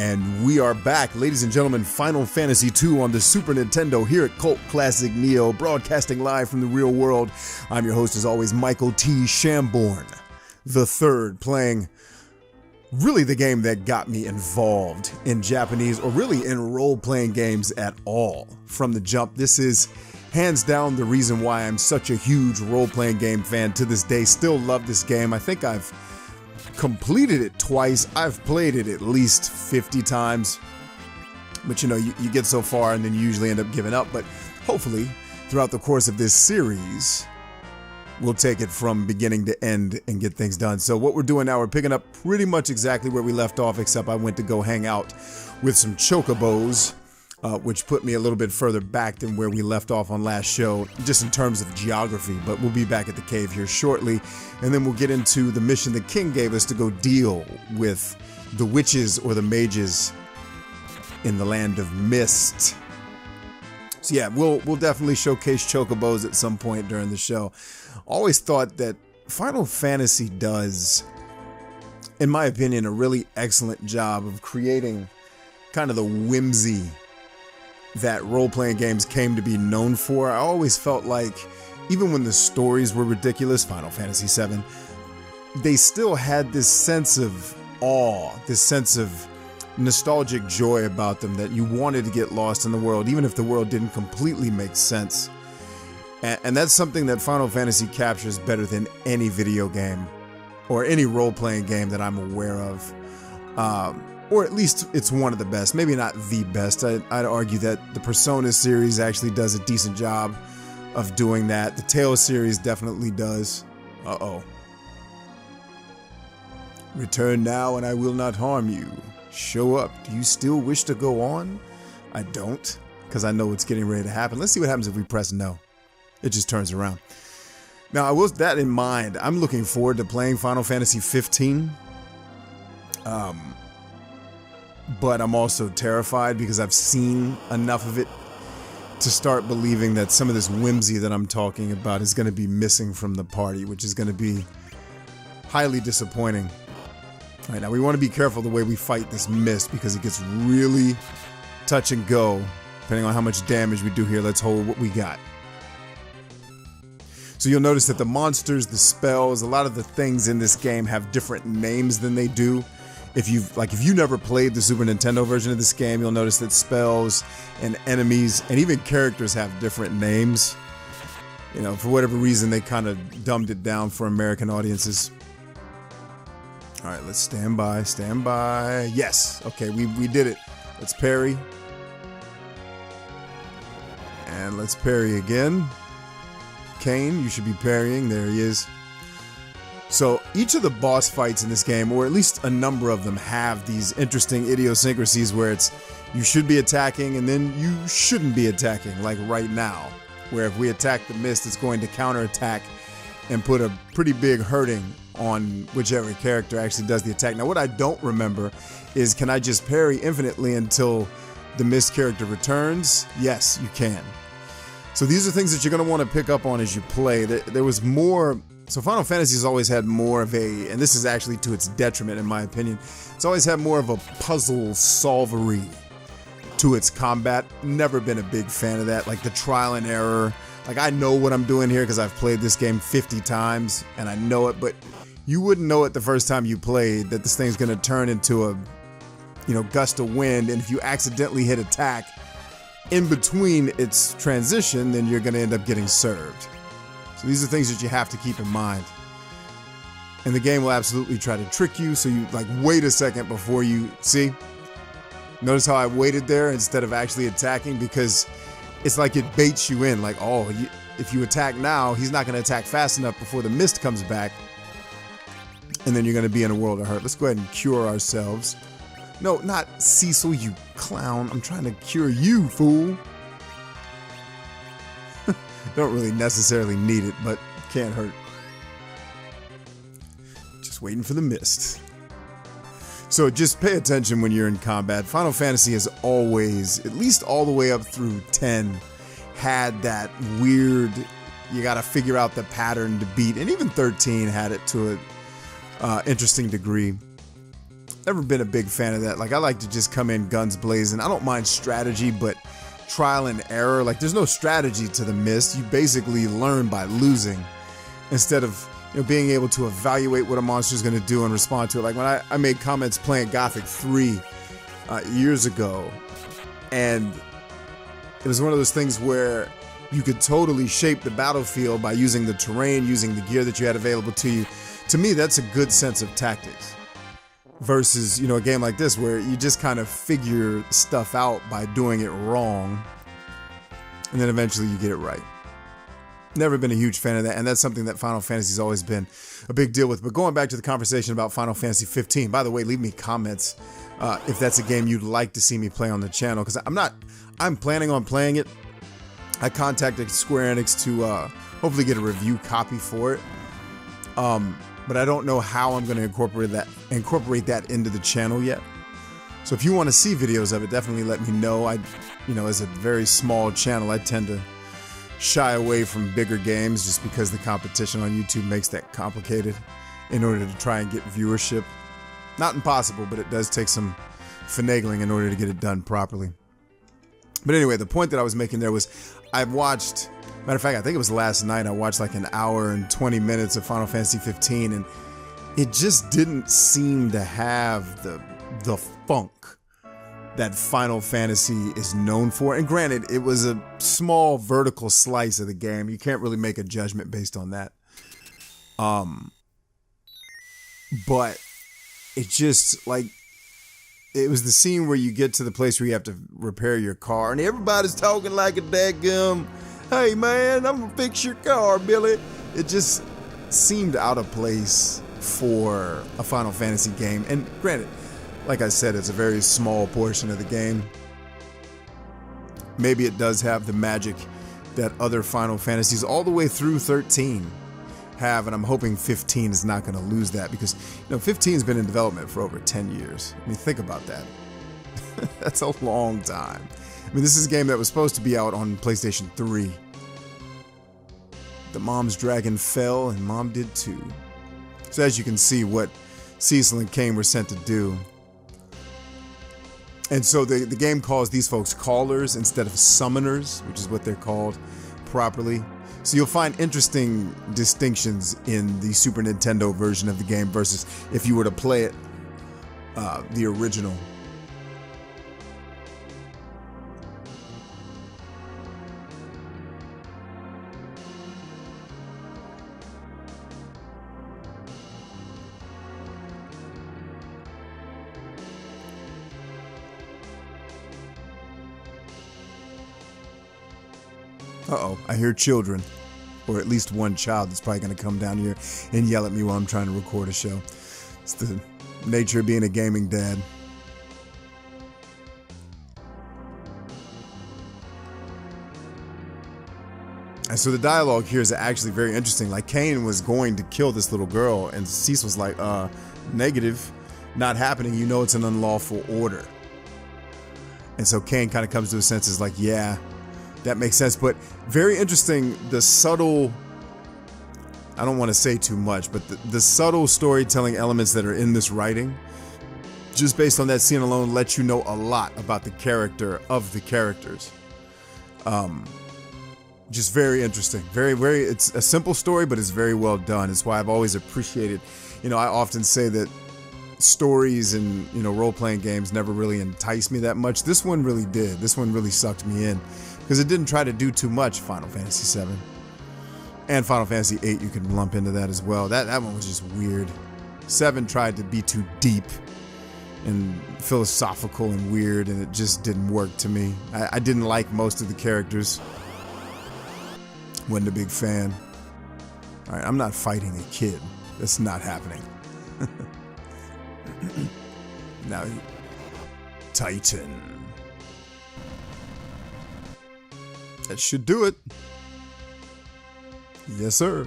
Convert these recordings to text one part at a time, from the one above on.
And we are back, ladies and gentlemen, Final Fantasy II on the Super Nintendo here at Cult Classic Neo, broadcasting live from the real world. I'm your host, as always, Michael T. Shamborn III, playing really the game that got me involved in Japanese, or really in role-playing games at all from the jump. This is hands down the reason why I'm such a huge role-playing game fan to this day. Still love this game. I think I've completed it twice. I've played it at least 50 times. But you know, you get so far and then you usually end up giving up. But hopefully, throughout the course of this series, we'll take it from beginning to end and get things done. So what we're doing now, we're picking up pretty much exactly where we left off, except I went to go hang out with some chocobos, which put me a little bit further back than where we left off on last show, just in terms of geography. But we'll be back at the cave here shortly, and then we'll get into the mission the king gave us to go deal with the witches or the mages in the land of mist. So yeah, we'll definitely showcase chocobos at some point during the show. Always thought that Final Fantasy does, in my opinion, a really excellent job of creating kind of the whimsy that role-playing games came to be known for. I always felt like, even when the stories were ridiculous, Final Fantasy VII, they still had this sense of awe, this sense of nostalgic joy about them, that you wanted to get lost in the world, even if the world didn't completely make sense. And that's something that Final Fantasy captures better than any video game, or any role-playing game that I'm aware of. Or at least it's one of the best, maybe not the best. I'd argue that the Persona series actually does a decent job of doing that. The Tales series definitely does. Uh-oh. Return now and I will not harm you. Show up. Do you still wish to go on? I don't, because I know what's getting ready to happen. Let's see what happens if we press no. It just turns around. Now, with that in mind, I'm looking forward to playing Final Fantasy 15. But I'm also terrified because I've seen enough of it to start believing that some of this whimsy that I'm talking about is going to be missing from the party, which is going to be highly disappointing. All right, now we want to be careful the way we fight this mist, because it gets really touch and go depending on how much damage we do here. Let's hold what we got. So you'll notice that the monsters, the spells, a lot of the things in this game have different names than they do. If you never played the Super Nintendo version of this game, you'll notice that spells and enemies and even characters have different names. You know, for whatever reason, they kind of dumbed it down for American audiences. All right, let's stand by, stand by. Yes, okay, we did it. Let's parry. And let's parry again. Kane, you should be parrying. There he is. So each of the boss fights in this game, or at least a number of them, have these interesting idiosyncrasies where it's you should be attacking and then you shouldn't be attacking, like right now, where if we attack the mist, it's going to counterattack and put a pretty big hurting on whichever character actually does the attack. Now, what I don't remember is, can I just parry infinitely until the mist character returns? Yes, you can. So these are things that you're going to want to pick up on as you play. There was more. So Final Fantasy has always had more of a, and this is actually to its detriment in my opinion, it's always had more of a puzzle solvery to its combat. Never been a big fan of that, like the trial and error. Like, I know what I'm doing here because I've played this game 50 times and I know it, but you wouldn't know it the first time you played that this thing's going to turn into a, you know, gust of wind, and if you accidentally hit attack in between its transition, then you're going to end up getting served. So these are things that you have to keep in mind. And the game will absolutely try to trick you, so you like wait a second before you see. Notice how I waited there instead of actually attacking, because it's like it baits you in, like, oh, if you attack now, he's not going to attack fast enough before the mist comes back, and then you're going to be in a world of hurt. Let's go ahead and cure ourselves. No, not Cecil, you clown. I'm trying to cure you, fool. Don't really necessarily need it, but can't hurt. Just waiting for the mist. So just pay attention when you're in combat. Final Fantasy has always, at least all the way up through 10, had that weird, you gotta figure out the pattern to beat. And even 13 had it to an interesting degree. never been a big fan of that. Like, I like to just come in guns blazing. I don't mind strategy, but trial and error. Like, there's no strategy to the Mist. You basically learn by losing instead of, you know, being able to evaluate what a monster is going to do and respond to it. Like, when I made comments playing Gothic 3 years ago, and it was one of those things where you could totally shape the battlefield by using the terrain, using the gear that you had available to you. To me, that's a good sense of tactics. Versus, you know, a game like this where you just kind of figure stuff out by doing it wrong, and then eventually you get it right. Never been a huge fan of that, and that's something that Final Fantasy's always been a big deal with. But going back to the conversation about Final Fantasy 15, by the way, leave me comments if that's a game you'd like to see me play on the channel, because I'm planning on playing it. I contacted Square Enix to hopefully get a review copy for it. But I don't know how I'm going to incorporate that into the channel yet. So if you want to see videos of it, definitely let me know. You know, as a very small channel, I tend to shy away from bigger games just because the competition on YouTube makes that complicated in order to try and get viewership. Not impossible, but it does take some finagling in order to get it done properly. But anyway, the point that I was making there was I've watched, matter of fact, I think it was last night, I watched like an hour and 20 minutes of Final Fantasy 15, and it just didn't seem to have the funk that Final Fantasy is known for. And granted, it was a small vertical slice of the game. You can't really make a judgment based on that. But it just, like, it was the scene where you get to the place where you have to repair your car, and everybody's talking like a dadgum, hey man, I'm gonna fix your car, Billy. It just seemed out of place for a Final Fantasy game. And granted, like I said, it's a very small portion of the game. Maybe it does have the magic that other Final Fantasies all the way through 13 have, and I'm hoping 15 is not going to lose that, because, you know, 15's been in development for over 10 years. I mean, think about that. That's a long time. I mean, this is a game that was supposed to be out on PlayStation 3. The Mom's Dragon fell, and Mom did too. So as you can see, what Cecil and Kain were sent to do. And so the game calls these folks callers instead of summoners, which is what they're called properly. So you'll find interesting distinctions in the Super Nintendo version of the game versus if you were to play it the original. Uh-oh, I hear children, or at least one child that's probably going to come down here and yell at me while I'm trying to record a show. It's the nature of being a gaming dad. And so the dialogue here is actually very interesting. Like, Kain was going to kill this little girl, and Cecil was like, negative, not happening. You know it's an unlawful order. And so Kain kind of comes to his senses like, yeah, that makes sense. But very interesting, the subtle, I don't want to say too much, but the subtle storytelling elements that are in this writing, just based on that scene alone, let you know a lot about the character of the characters. Just very interesting. Very, it's a simple story, but it's very well done. It's why I've always appreciated, you know, I often say that stories and, you know, role-playing games never really enticed me that much. This one really did. This one really sucked me in, because it didn't try to do too much. Final Fantasy VII and Final Fantasy VIII, you can lump into that as well. That one was just weird. 7 tried to be too deep and philosophical and weird, and it just didn't work to me. I didn't like most of the characters. Wasn't a big fan. All right, I'm not fighting a kid. That's not happening. Now, Titan. That should do it. Yes, sir.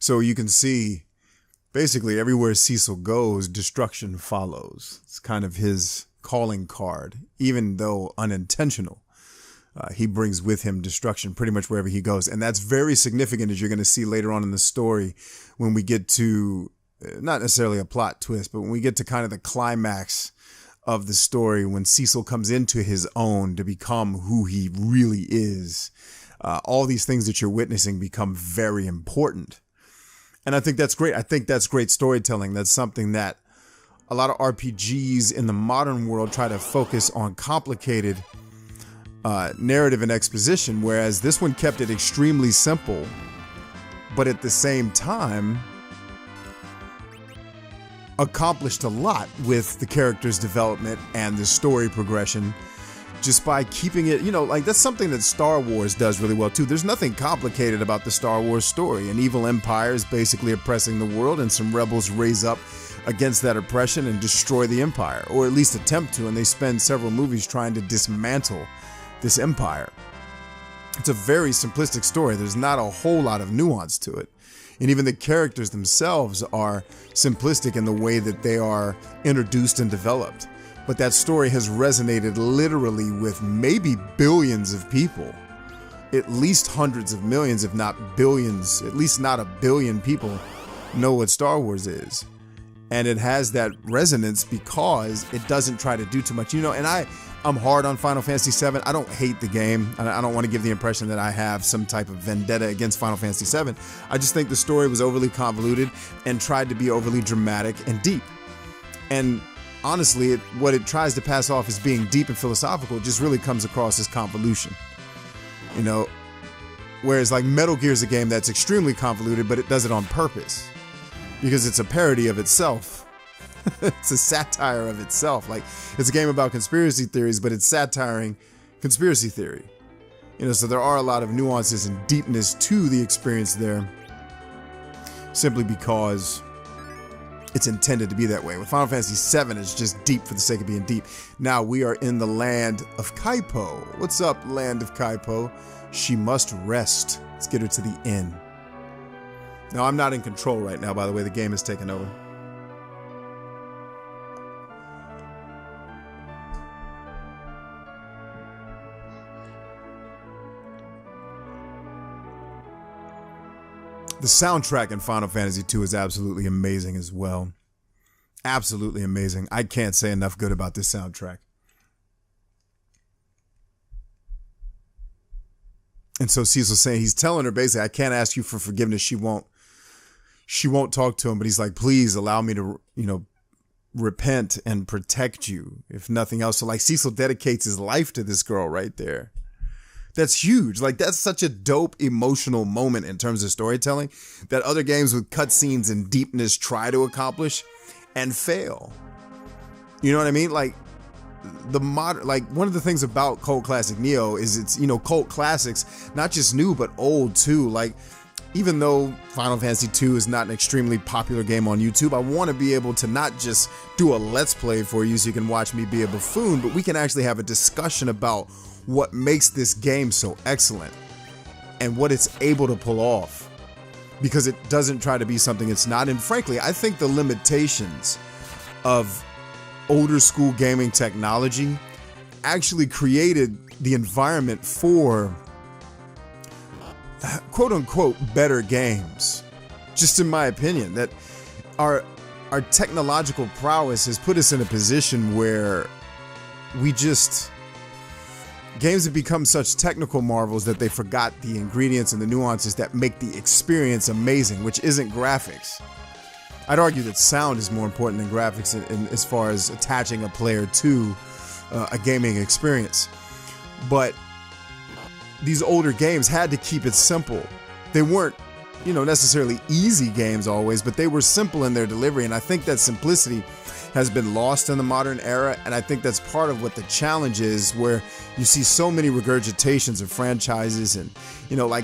So you can see Basically, everywhere Cecil goes, destruction follows. It's kind of his calling card, even though unintentional. He brings with him destruction pretty much wherever he goes. And that's very significant, as you're going to see later on in the story when we get to, not necessarily a plot twist, but when we get to kind of the climax of the story, when Cecil comes into his own to become who he really is. All these things that you're witnessing become very important. And I think that's great. I think that's great storytelling. That's something that a lot of RPGs in the modern world try to focus on complicated narrative and exposition, whereas this one kept it extremely simple, but at the same time accomplished a lot with the character's development and the story progression, just by keeping it, like that's something that Star Wars does really well too. There's nothing complicated about the Star Wars story. An evil empire is basically oppressing the world, and some rebels raise up against that oppression and destroy the empire, or at least attempt to, and they spend several movies trying to dismantle this empire. It's a very simplistic story. There's not a whole lot of nuance to it. And even the characters themselves are simplistic in the way that they are introduced and developed. But that story has resonated literally with maybe billions of people. At least hundreds of millions, if not billions, at least not a billion people know what Star Wars is. And it has that resonance because it doesn't try to do too much. And I'm hard on Final Fantasy VII. I don't hate the game. I don't want to give the impression that I have some type of vendetta against Final Fantasy VII. I just think the story was overly convoluted and tried to be overly dramatic and deep. And honestly, what it tries to pass off as being deep and philosophical just really comes across as convolution. Whereas like Metal Gear is a game that's extremely convoluted, but it does it on purpose because it's a parody of itself. It's a satire of itself. Like, it's a game about conspiracy theories, but it's satiring conspiracy theory. So there are a lot of nuances and deepness to the experience there, simply because it's intended to be that way. With Final Fantasy VII, it's just deep for the sake of being deep. Now we are in the land of Kaipo. What's up, land of Kaipo? She must rest. Let's get her to the inn. Now, I'm not in control right now, by the way. The game is taking over. The soundtrack in Final Fantasy II is absolutely amazing as well. Absolutely amazing. I can't say enough good about this soundtrack. And so Cecil's saying, he's telling her basically, I can't ask you for forgiveness. She won't talk to him, but he's like, please allow me to, repent and protect you, if nothing else. So like Cecil dedicates his life to this girl right there. That's huge. Like, that's such a dope emotional moment in terms of storytelling that other games with cutscenes and deepness try to accomplish and fail. You know what I mean? Like, one of the things about cult classic Neo is it's, cult classics, not just new, but old too. Like, even though Final Fantasy II is not an extremely popular game on YouTube, I want to be able to not just do a let's play for you so you can watch me be a buffoon, but we can actually have a discussion about what makes this game so excellent and what it's able to pull off, because it doesn't try to be something it's not. And frankly, I think the limitations of older school gaming technology actually created the environment for quote unquote better games, just in my opinion. That our technological prowess has put us in a position where games have become such technical marvels that they forgot the ingredients and the nuances that make the experience amazing, which isn't graphics. I'd argue that sound is more important than graphics in as far as attaching a player to a gaming experience. But these older games had to keep it simple. They weren't, necessarily easy games always, but they were simple in their delivery. And I think that simplicity has been lost in the modern era, and I think that's part of what the challenge is, where you see so many regurgitations of franchises, and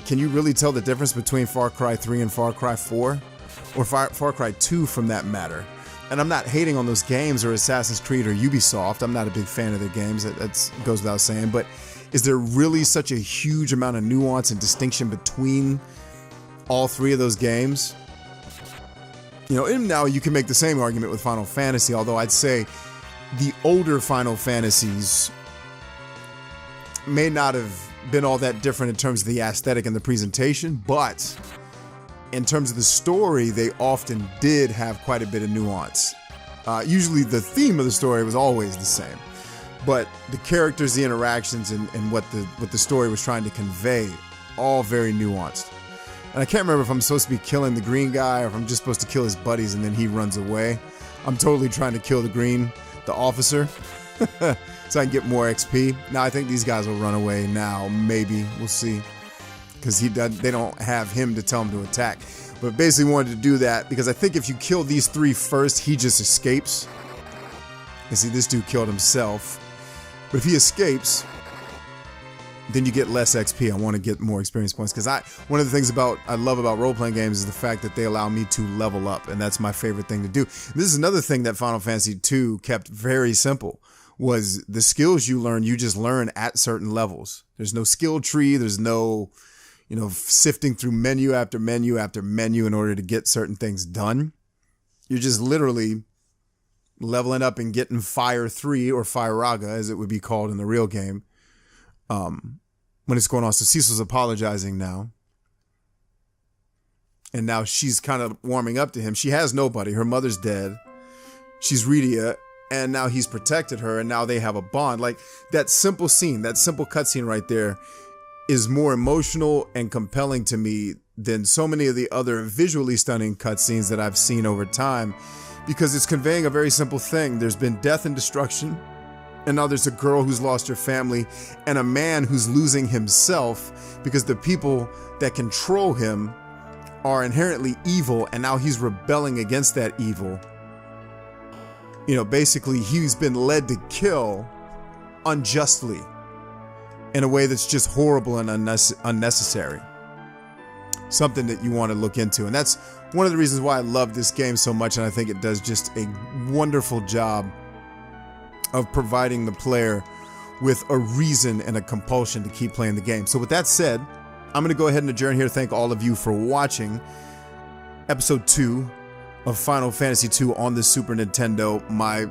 can you really tell the difference between Far Cry 3 and Far Cry 4, or Far Cry 2 from that matter? And I'm not hating on those games, or Assassin's Creed or Ubisoft. I'm not a big fan of their games, that goes without saying, but is there really such a huge amount of nuance and distinction between all three of those games? You know, and now you can make the same argument with Final Fantasy, although I'd say the older Final Fantasies may not have been all that different in terms of the aesthetic and the presentation, but in terms of the story, they often did have quite a bit of nuance. Usually the theme of the story was always the same, but the characters, the interactions, and what the story was trying to convey, all very nuanced. And I can't remember if I'm supposed to be killing the green guy or if I'm just supposed to kill his buddies and then he runs away. I'm totally trying to kill the officer, so I can get more XP. Now I think these guys will run away now, maybe. We'll see. Because they don't have him to tell him to attack. But basically wanted to do that because I think if you kill these three first, he just escapes. You see, this dude killed himself. But if he escapes, then you get less XP. I want to get more experience points because one of the things I love about role-playing games is the fact that they allow me to level up, and that's my favorite thing to do. This is another thing that Final Fantasy II kept very simple, was the skills you learn, you just learn at certain levels. There's no skill tree, there's no, you know, sifting through menu after menu after menu in order to get certain things done. You're just literally leveling up and getting Fire 3 or Firaga, as it would be called in the real game. When it's going on. So Cecil's apologizing now. And now she's kind of warming up to him. She has nobody. Her mother's dead. She's Rydia. And now he's protected her. And now they have a bond. Like that simple scene, that simple cutscene right there is more emotional and compelling to me than so many of the other visually stunning cutscenes that I've seen over time. Because it's conveying a very simple thing. There's been death and destruction. And now there's a girl who's lost her family and a man who's losing himself because the people that control him are inherently evil, and now he's rebelling against that evil. You know, basically he's been led to kill unjustly in a way that's just horrible and unnecessary. Something that you want to look into. And that's one of the reasons why I love this game so much, and I think it does just a wonderful job of providing the player with a reason and a compulsion to keep playing the game. So with that said, I'm going to go ahead and adjourn here. Thank all of you for watching episode 2 of Final Fantasy II on the Super Nintendo. My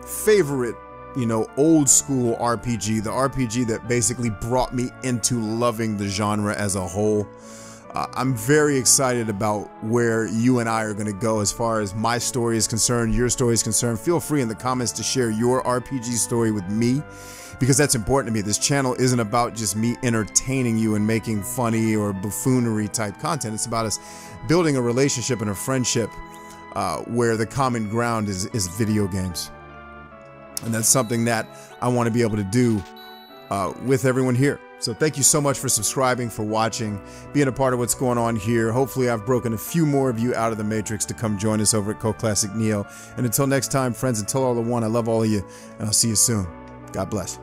favorite, you know, old school RPG, the RPG that basically brought me into loving the genre as a whole. I'm very excited about where you and I are going to go as far as my story is concerned, your story is concerned. Feel free in the comments to share your RPG story with me, because that's important to me. This channel isn't about just me entertaining you and making funny or buffoonery type content. It's about us building a relationship and a friendship where the common ground is video games. And that's something that I want to be able to do with everyone here. So thank you so much for subscribing, for watching, being a part of what's going on here. Hopefully I've broken a few more of you out of the Matrix to come join us over at Cult Classic Neo. And until next time, friends, until all the one, I love all of you, and I'll see you soon. God bless.